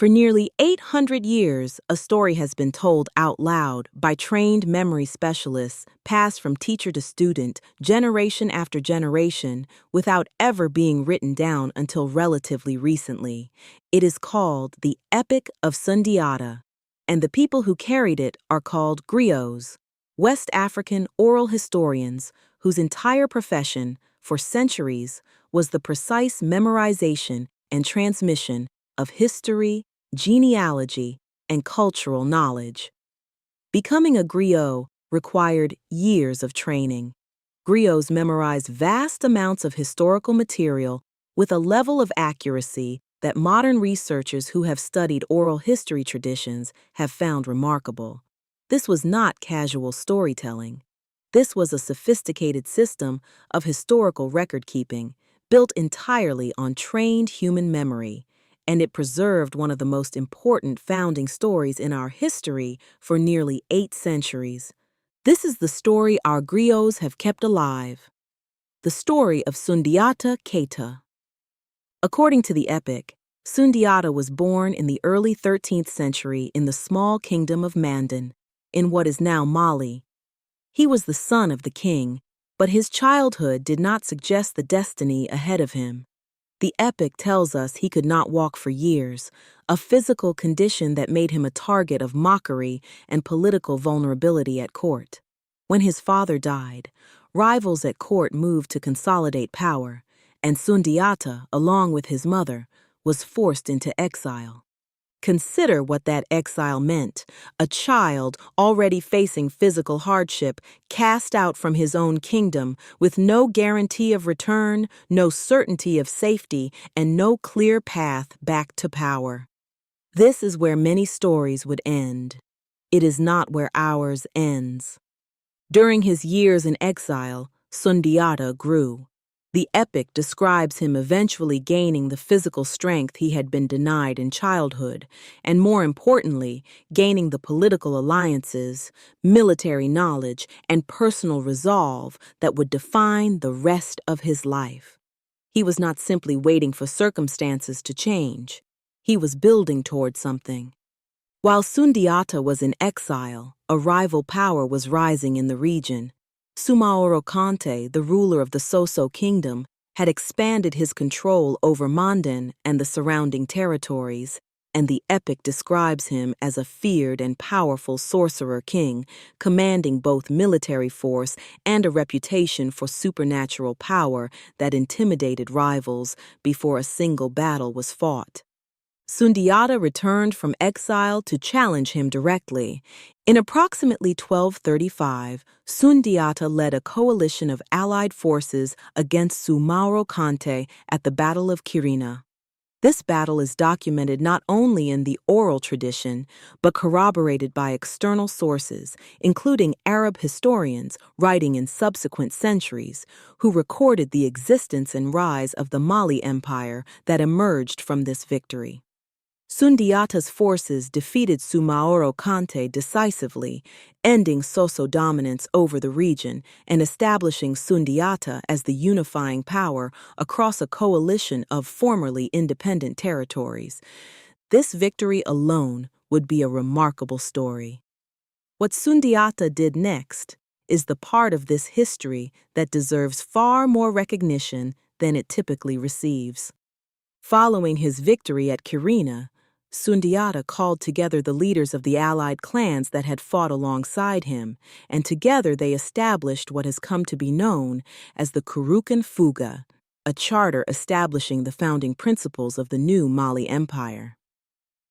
For nearly 800 years, a story has been told out loud by trained memory specialists, passed from teacher to student, generation after generation, without ever being written down until relatively recently. It is called the Epic of Sundiata, and the people who carried it are called griots, West African oral historians whose entire profession, for centuries, was the precise memorization and transmission of history, genealogy, and cultural knowledge. Becoming a griot required years of training. Griots memorized vast amounts of historical material with a level of accuracy that modern researchers who have studied oral history traditions have found remarkable. This was not casual storytelling. This was a sophisticated system of historical record-keeping built entirely on trained human memory, and it preserved one of the most important founding stories in our history for nearly 8 centuries. This is the story our griots have kept alive. The story of Sundiata Keita. According to the epic, Sundiata was born in the early 13th century in the small kingdom of Manden, in what is now Mali. He was the son of the king, but his childhood did not suggest the destiny ahead of him. The epic tells us he could not walk for years, a physical condition that made him a target of mockery and political vulnerability at court. When his father died, rivals at court moved to consolidate power, and Sundiata, along with his mother, was forced into exile. Consider what that exile meant: a child already facing physical hardship, cast out from his own kingdom, with no guarantee of return, no certainty of safety, and no clear path back to power. This is where many stories would end. It is not where ours ends. During his years in exile, Sundiata grew. The epic describes him eventually gaining the physical strength he had been denied in childhood, and more importantly, gaining the political alliances, military knowledge, and personal resolve that would define the rest of his life. He was not simply waiting for circumstances to change. He was building toward something. While Sundiata was in exile, a rival power was rising in the region. Soumaoro Kanté, the ruler of the Sosso kingdom, had expanded his control over Manden and the surrounding territories, and the epic describes him as a feared and powerful sorcerer king, commanding both military force and a reputation for supernatural power that intimidated rivals before a single battle was fought. Sundiata returned from exile to challenge him directly. In approximately 1235, Sundiata led a coalition of allied forces against Soumaoro Kanté at the Battle of Kirina. This battle is documented not only in the oral tradition, but corroborated by external sources, including Arab historians writing in subsequent centuries, who recorded the existence and rise of the Mali Empire that emerged from this victory. Sundiata's forces defeated Soumaoro Kanté decisively, ending Sosso dominance over the region and establishing Sundiata as the unifying power across a coalition of formerly independent territories. This victory alone would be a remarkable story. What Sundiata did next is the part of this history that deserves far more recognition than it typically receives. Following his victory at Kirina, Sundiata called together the leaders of the allied clans that had fought alongside him, and together they established what has come to be known as the Kouroukan Fouga, a charter establishing the founding principles of the new Mali Empire.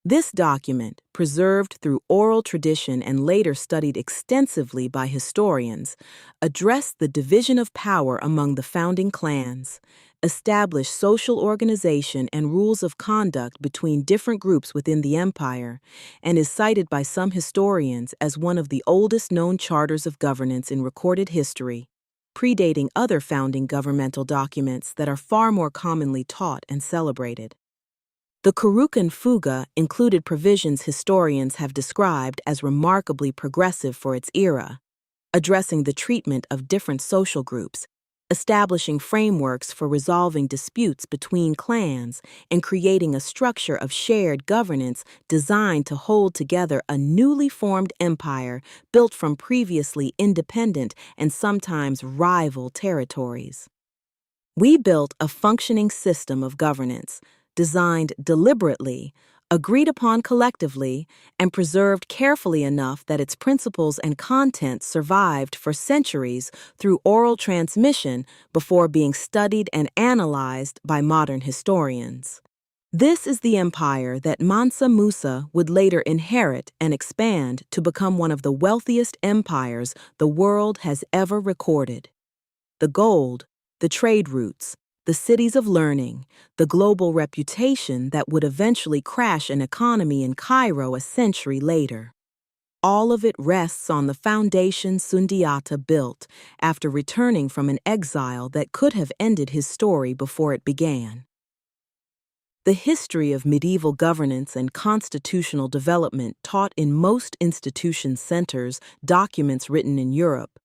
This document, preserved through oral tradition and later studied extensively by historians, addressed the division of power among the founding clans, established social organization and rules of conduct between different groups within the empire, and is cited by some historians as one of the oldest known charters of governance in recorded history, predating other founding governmental documents that are far more commonly taught and celebrated. The Kouroukan Fouga included provisions historians have described as remarkably progressive for its era, addressing the treatment of different social groups, establishing frameworks for resolving disputes between clans and creating a structure of shared governance designed to hold together a newly formed empire built from previously independent and sometimes rival territories. We built a functioning system of governance, designed deliberately, agreed upon collectively, and preserved carefully enough that its principles and contents survived for centuries through oral transmission before being studied and analyzed by modern historians. This is the empire that Mansa Musa would later inherit and expand to become one of the wealthiest empires the world has ever recorded. The gold, the trade routes, the cities of learning, the global reputation that would eventually crash an economy in Cairo a century later. All of it rests on the foundation Sundiata built after returning from an exile that could have ended his story before it began. The history of medieval governance and constitutional development taught in most institution centers, documents written in Europe,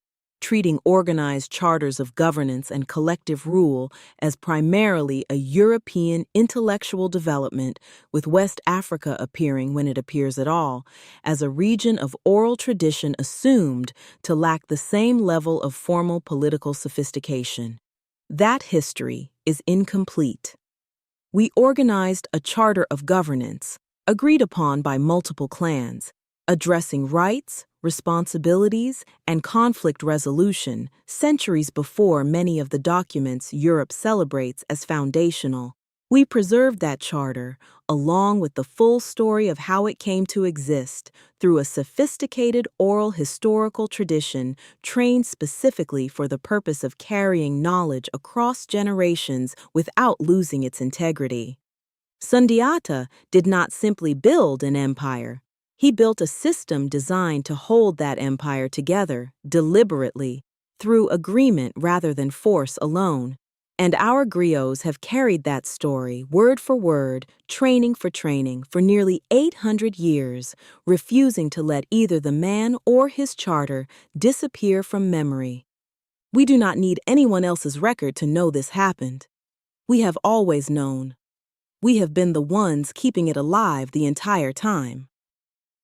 treating organized charters of governance and collective rule as primarily a European intellectual development, with West Africa appearing, when it appears at all, as a region of oral tradition assumed to lack the same level of formal political sophistication. That history is incomplete. We organized a charter of governance, agreed upon by multiple clans, addressing rights, responsibilities, and conflict resolution centuries before many of the documents Europe celebrates as foundational. We preserved that charter, along with the full story of how it came to exist, through a sophisticated oral historical tradition trained specifically for the purpose of carrying knowledge across generations without losing its integrity. Sundiata did not simply build an empire. He built a system designed to hold that empire together, deliberately, through agreement rather than force alone. And our griots have carried that story, word for word, training for nearly 800 years, refusing to let either the man or his charter disappear from memory. We do not need anyone else's record to know this happened. We have always known. We have been the ones keeping it alive the entire time.